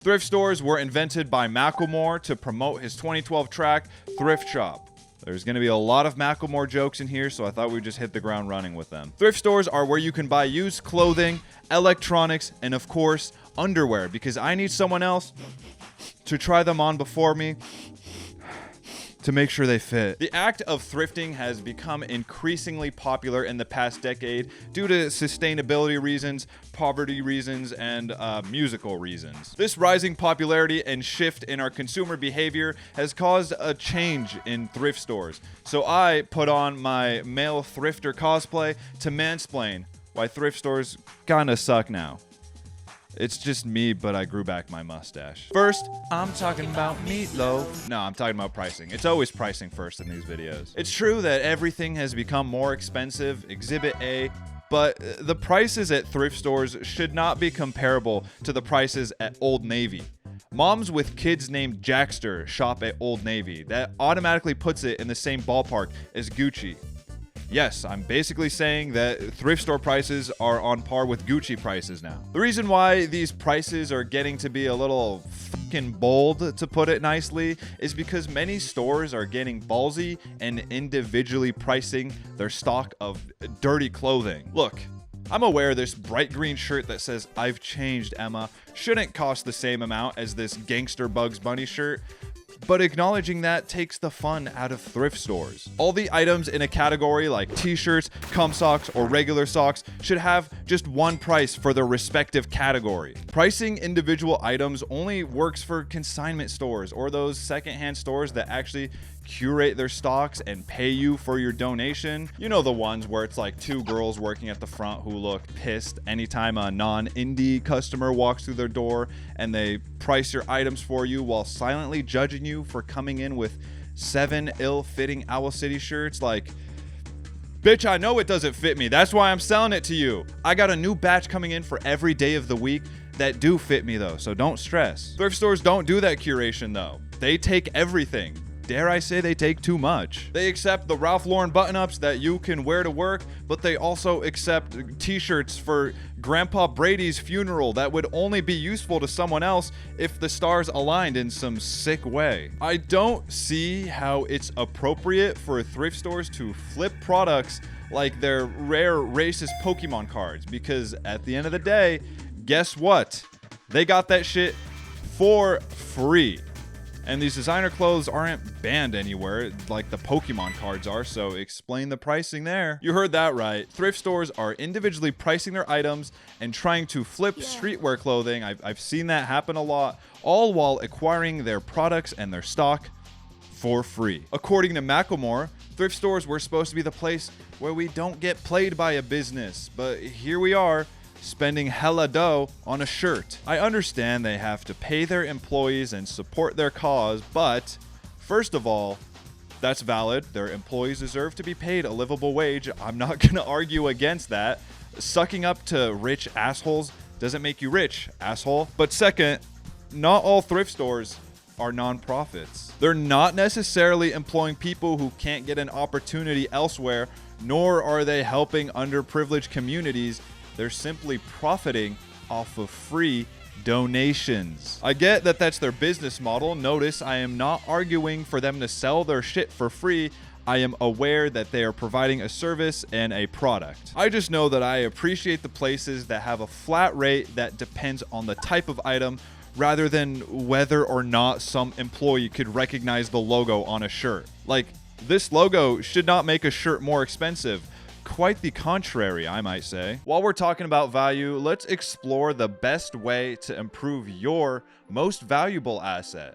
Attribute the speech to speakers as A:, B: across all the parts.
A: Thrift stores were invented by Macklemore to promote his 2012 track, Thrift Shop. There's going to be a lot of Macklemore jokes in here, so I thought we'd just hit the ground running with them. Thrift stores are where you can buy used clothing, electronics, and of course, underwear, because I need someone else to try them on before me to make sure they fit. The act of thrifting has become increasingly popular in the past decade due to sustainability reasons, poverty reasons, and musical reasons. This rising popularity and shift in our consumer behavior has caused a change in thrift stores. So I put on my male thrifter cosplay to mansplain why thrift stores kinda suck now. It's just me, but I grew back my mustache. First, I'm talking about meatloaf. No, I'm talking about pricing. It's always pricing first in these videos. It's true that everything has become more expensive, Exhibit A, but the prices at thrift stores should not be comparable to the prices at Old Navy. Moms with kids named Jackster shop at Old Navy. That automatically puts it in the same ballpark as Gucci. Yes, I'm basically saying that thrift store prices are on par with Gucci prices now. The reason why these prices are getting to be a little fucking bold, to put it nicely, is because many stores are getting ballsy and individually pricing their stock of dirty clothing. Look, I'm aware this bright green shirt that says "I've changed, Emma" shouldn't cost the same amount as this gangster Bugs Bunny shirt, but acknowledging that takes the fun out of thrift stores. All the items in a category like t-shirts, cum socks, or regular socks should have just one price for their respective category. Pricing individual items only works for consignment stores or those secondhand stores that actually curate their stocks and pay you for your donation. You know, the ones where it's like two girls working at the front who look pissed anytime a non-indie customer walks through their door, and they price your items for you while silently judging you for coming in with 7 ill-fitting Owl City shirts. Like, bitch, I know it doesn't fit me. That's why I'm selling it to you. I got a new batch coming in for every day of the week that do fit me though, so don't stress. Thrift stores don't do that curation though. They take everything. Dare I say they take too much. They accept the Ralph Lauren button-ups that you can wear to work, but they also accept t-shirts for Grandpa Brady's funeral that would only be useful to someone else if the stars aligned in some sick way. I don't see how it's appropriate for thrift stores to flip products like their rare racist Pokemon cards, because at the end of the day, guess what? They got that shit for free. And these designer clothes aren't banned anywhere like the Pokemon cards are, so explain the pricing there. You heard that right. Thrift stores are individually pricing their items and trying to flip streetwear clothing. I've seen that happen a lot, all while acquiring their products and their stock for free. According to Macklemore, thrift stores were supposed to be the place where we don't get played by a business, but here we are, spending hella dough on a shirt. I understand they have to pay their employees and support their cause, but first of all, that's valid. Their employees deserve to be paid a livable wage. I'm not gonna argue against that. Sucking up to rich assholes doesn't make you rich, asshole. But second, not all thrift stores are nonprofits. They're not necessarily employing people who can't get an opportunity elsewhere, nor are they helping underprivileged communities. They're simply profiting off of free donations. I get that that's their business model. Notice I am not arguing for them to sell their shit for free. I am aware that they are providing a service and a product. I just know that I appreciate the places that have a flat rate that depends on the type of item rather than whether or not some employee could recognize the logo on a shirt. Like, this logo should not make a shirt more expensive. Quite the contrary, I might say. While we're talking about value, let's explore the best way to improve your most valuable asset,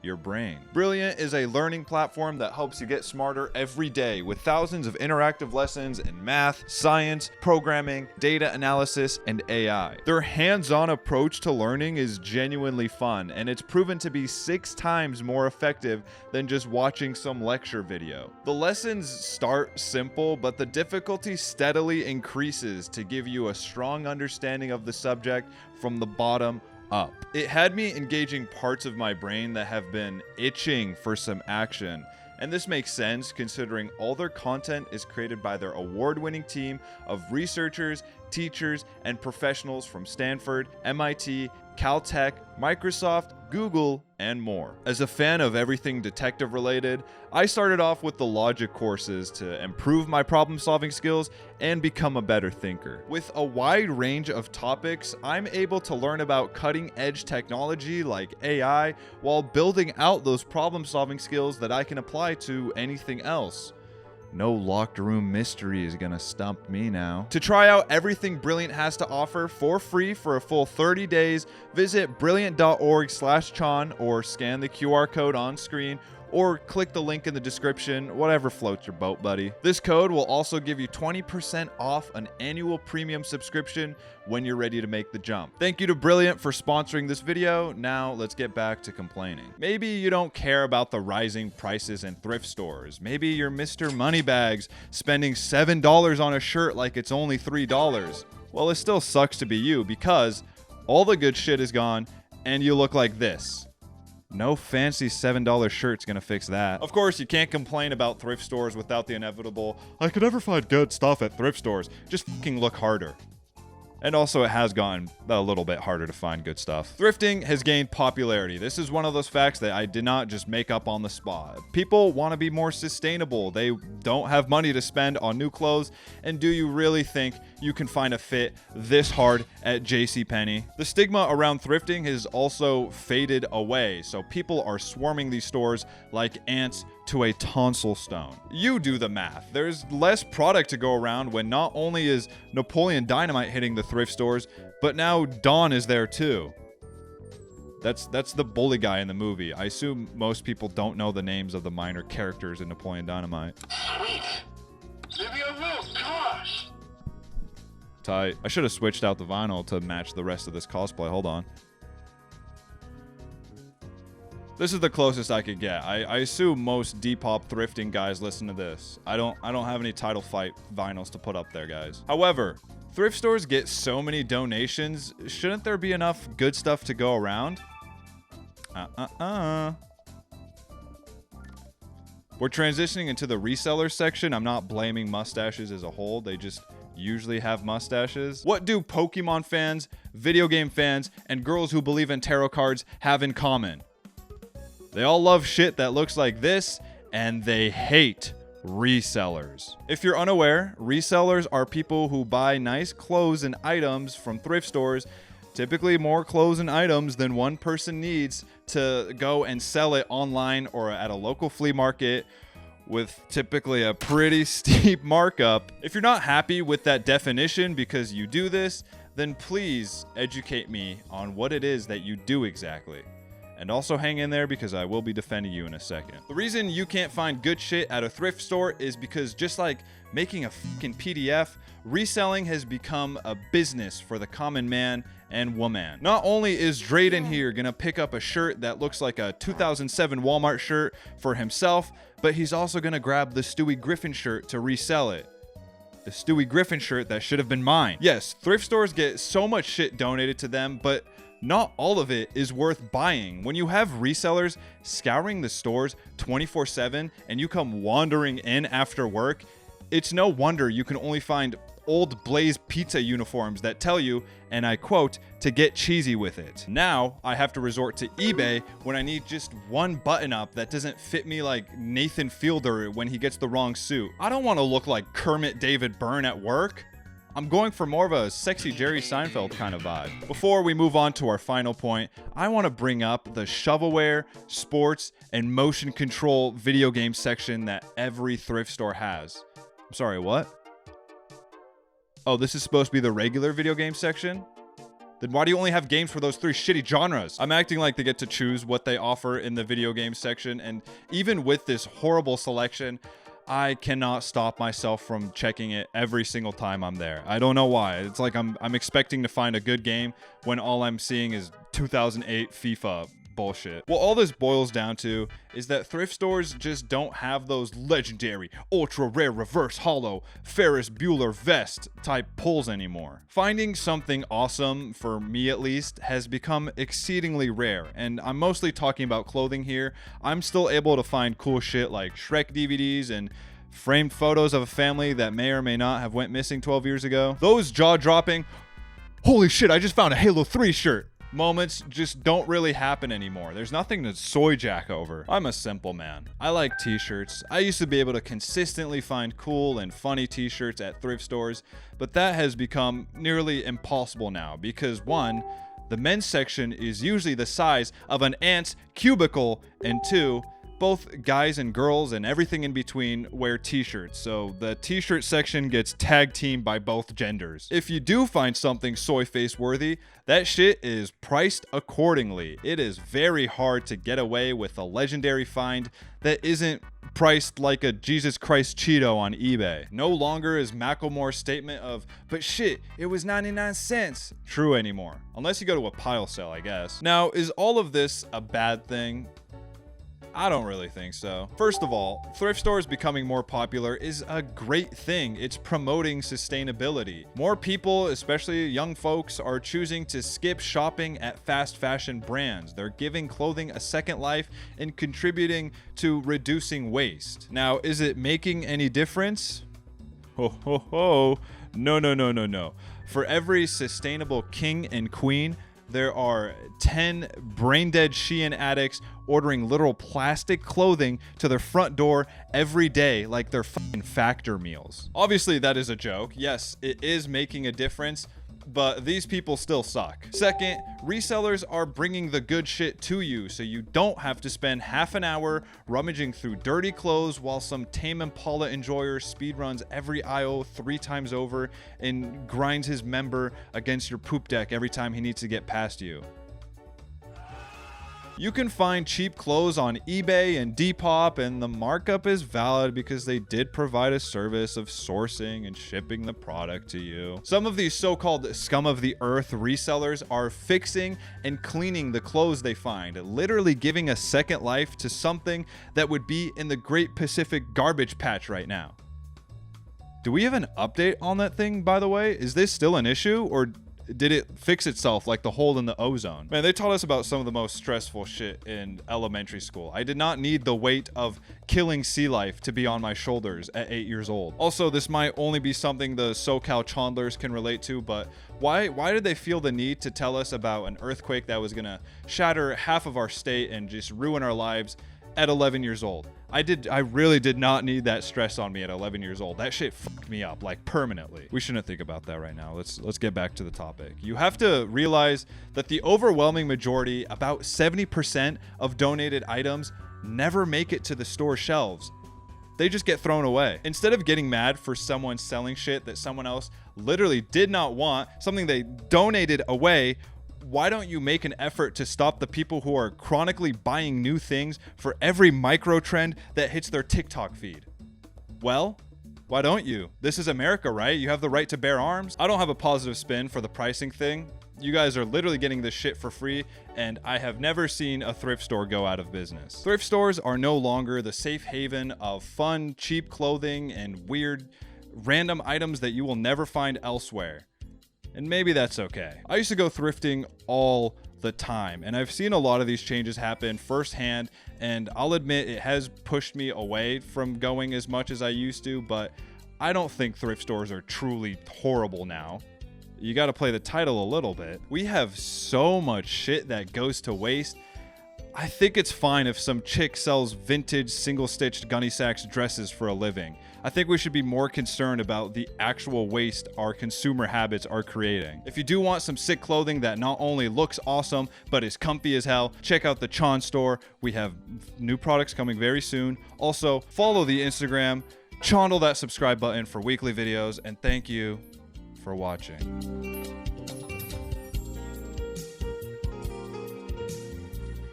A: your brain. Brilliant is a learning platform that helps you get smarter every day with thousands of interactive lessons in math, science, programming, data analysis, and AI. Their hands-on approach to learning is genuinely fun, and it's proven to be 6 times more effective than just watching some lecture video. The lessons start simple, but the difficulty steadily increases to give you a strong understanding of the subject from the bottom up. It had me engaging parts of my brain that have been itching for some action. And this makes sense considering all their content is created by their award-winning team of researchers, teachers, and professionals from Stanford, MIT, Caltech, Microsoft, Google, and more. As a fan of everything detective related, I started off with the logic courses to improve my problem-solving skills and become a better thinker. With a wide range of topics, I'm able to learn about cutting-edge technology like AI while building out those problem-solving skills that I can apply to anything else. No locked room mystery is gonna stump me now. To try out everything Brilliant has to offer for free for a full 30 days, visit brilliant.org/chon or scan the QR code on screen or click the link in the description, whatever floats your boat, buddy. This code will also give you 20% off an annual premium subscription when you're ready to make the jump. Thank you to Brilliant for sponsoring this video. Now let's get back to complaining. Maybe you don't care about the rising prices in thrift stores. Maybe you're Mr. Moneybags spending $7 on a shirt like it's only $3. Well, it still sucks to be you because all the good shit is gone and you look like this. No fancy $7 shirt's gonna fix that. Of course, you can't complain about thrift stores without the inevitable, I could never find good stuff at thrift stores. Just fucking look harder. And also, it has gotten a little bit harder to find good stuff. Thrifting has gained popularity. This is one of those facts that I did not just make up on the spot. People want to be more sustainable. They don't have money to spend on new clothes. And do you really think you can find a fit this hard at JCPenney? The stigma around thrifting has also faded away. So people are swarming these stores like ants to a tonsil stone. You do the math. There's less product to go around when not only is Napoleon Dynamite hitting the thrift stores, but now Dawn is there too. That's the bully guy in the movie. I assume most people don't know the names of the minor characters in Napoleon Dynamite.
B: Sweet. Maybe I will. Gosh.
A: Tight. I should have switched out the vinyl to match the rest of this cosplay. Hold on. This is the closest I could get. I assume most Depop thrifting guys listen to this. I don't have any Title Fight vinyls to put up there, guys. However, thrift stores get so many donations. Shouldn't there be enough good stuff to go around? We're transitioning into the reseller section. I'm not blaming mustaches as a whole. They just usually have mustaches. What do Pokemon fans, video game fans, and girls who believe in tarot cards have in common? They all love shit that looks like this, and they hate resellers. If you're unaware, resellers are people who buy nice clothes and items from thrift stores, typically more clothes and items than one person needs to go and sell it online or at a local flea market with typically a pretty steep markup. If you're not happy with that definition because you do this, then please educate me on what it is that you do exactly. And also hang in there because I will be defending you in a second. The reason you can't find good shit at a thrift store is because just like making a fucking PDF, reselling has become a business for the common man and woman. Not only is Drayden here gonna pick up a shirt that looks like a 2007 Walmart shirt for himself, but he's also gonna grab the Stewie Griffin shirt to resell it. The Stewie Griffin shirt that should have been mine. Yes, thrift stores get so much shit donated to them, but not all of it is worth buying. When you have resellers scouring the stores 24/7 and you come wandering in after work, it's no wonder you can only find old Blaze Pizza uniforms that tell you, and I quote, to get cheesy with it. Now I have to resort to eBay when I need just one button up that doesn't fit me like Nathan Fielder when he gets the wrong suit. I don't want to look like Kermit David Byrne at work. I'm going for more of a sexy Jerry Seinfeld kind of vibe. Before we move on to our final point, I want to bring up the shovelware, sports, and motion control video game section that every thrift store has. I'm sorry, what? Oh, this is supposed to be the regular video game section? Then why do you only have games for those three shitty genres? I'm acting like they get to choose what they offer in the video game section, and even with this horrible selection, I cannot stop myself from checking it every single time I'm there. I don't know why. It's like I'm expecting to find a good game when all I'm seeing is 2008 FIFA bullshit. What all this boils down to is that thrift stores just don't have those legendary, ultra rare reverse hollow Ferris Bueller vest type pulls anymore. Finding something awesome, for me at least, has become exceedingly rare, and I'm mostly talking about clothing here. I'm still able to find cool shit like Shrek DVDs and framed photos of a family that may or may not have went missing 12 years ago. Those jaw-dropping, holy shit, I just found a Halo 3 shirt moments just don't really happen anymore. There's nothing to soy jack over. I'm a simple man. I like t-shirts. I used to be able to consistently find cool and funny t-shirts at thrift stores, but that has become nearly impossible now because one, the men's section is usually the size of an ant's cubicle, and two, both guys and girls and everything in between wear t-shirts, so the t-shirt section gets tag teamed by both genders. If you do find something soy face worthy, that shit is priced accordingly. It is very hard to get away with a legendary find that isn't priced like a Jesus Christ Cheeto on eBay. No longer is Macklemore's statement of, but shit, it was 99 cents, true anymore. Unless you go to a pile sale, I guess. Now, is all of this a bad thing? I don't really think so. First of all, thrift stores becoming more popular is a great thing. It's promoting sustainability. More people, especially young folks, are choosing to skip shopping at fast fashion brands. They're giving clothing a second life and contributing to reducing waste. Now, is it making any difference? Ho ho ho. No, no, no, no, no. For every sustainable king and queen, there are 10 brain-dead Shein addicts ordering literal plastic clothing to their front door every day like they're fucking factor meals. Obviously, that is a joke. Yes, it is making a difference, but these people still suck. Second, resellers are bringing the good shit to you, so you don't have to spend half an hour rummaging through dirty clothes while some Tame Impala enjoyer speedruns every aisle 3 times over and grinds his member against your poop deck every time he needs to get past you. You can find cheap clothes on eBay and Depop, and the markup is valid because they did provide a service of sourcing and shipping the product to you. Some of these so-called scum of the earth resellers are fixing and cleaning the clothes they find, literally giving a second life to something that would be in the Great Pacific Garbage Patch right now. Do we have an update on that thing, by the way? Is this still an issue, or did it fix itself like the hole in the ozone? Man, they taught us about some of the most stressful shit in elementary school. I did not need the weight of killing sea life to be on my shoulders at 8 years old. Also, this might only be something the SoCal Chondlers can relate to, but why did they feel the need to tell us about an earthquake that was gonna shatter half of our state and just ruin our lives at 11 years old? I really did not need that stress on me at 11 years old. That shit fucked me up, like, permanently. We shouldn't think about that right now. Let's get back to the topic. You have to realize that the overwhelming majority, about 70% of donated items, never make it to the store shelves. They just get thrown away. Instead of getting mad for someone selling shit that someone else literally did not want, something they donated away, why don't you make an effort to stop the people who are chronically buying new things for every micro trend that hits their TikTok feed? Well, why don't you? This is America, right? You have the right to bear arms. I don't have a positive spin for the pricing thing. You guys are literally getting this shit for free, and I have never seen a thrift store go out of business. Thrift stores are no longer the safe haven of fun, cheap clothing and weird, random items that you will never find elsewhere. And maybe that's okay. I used to go thrifting all the time, and I've seen a lot of these changes happen firsthand, and I'll admit it has pushed me away from going as much as I used to, but I don't think thrift stores are truly horrible now. You gotta play the title a little bit. We have so much shit that goes to waste. I think it's fine if some chick sells vintage single-stitched Gunny Sacks dresses for a living. I think we should be more concerned about the actual waste our consumer habits are creating. If you do want some sick clothing that not only looks awesome, but is comfy as hell, check out the Chon store. We have new products coming very soon. Also, follow the Instagram, chondle that subscribe button for weekly videos, and thank you for watching.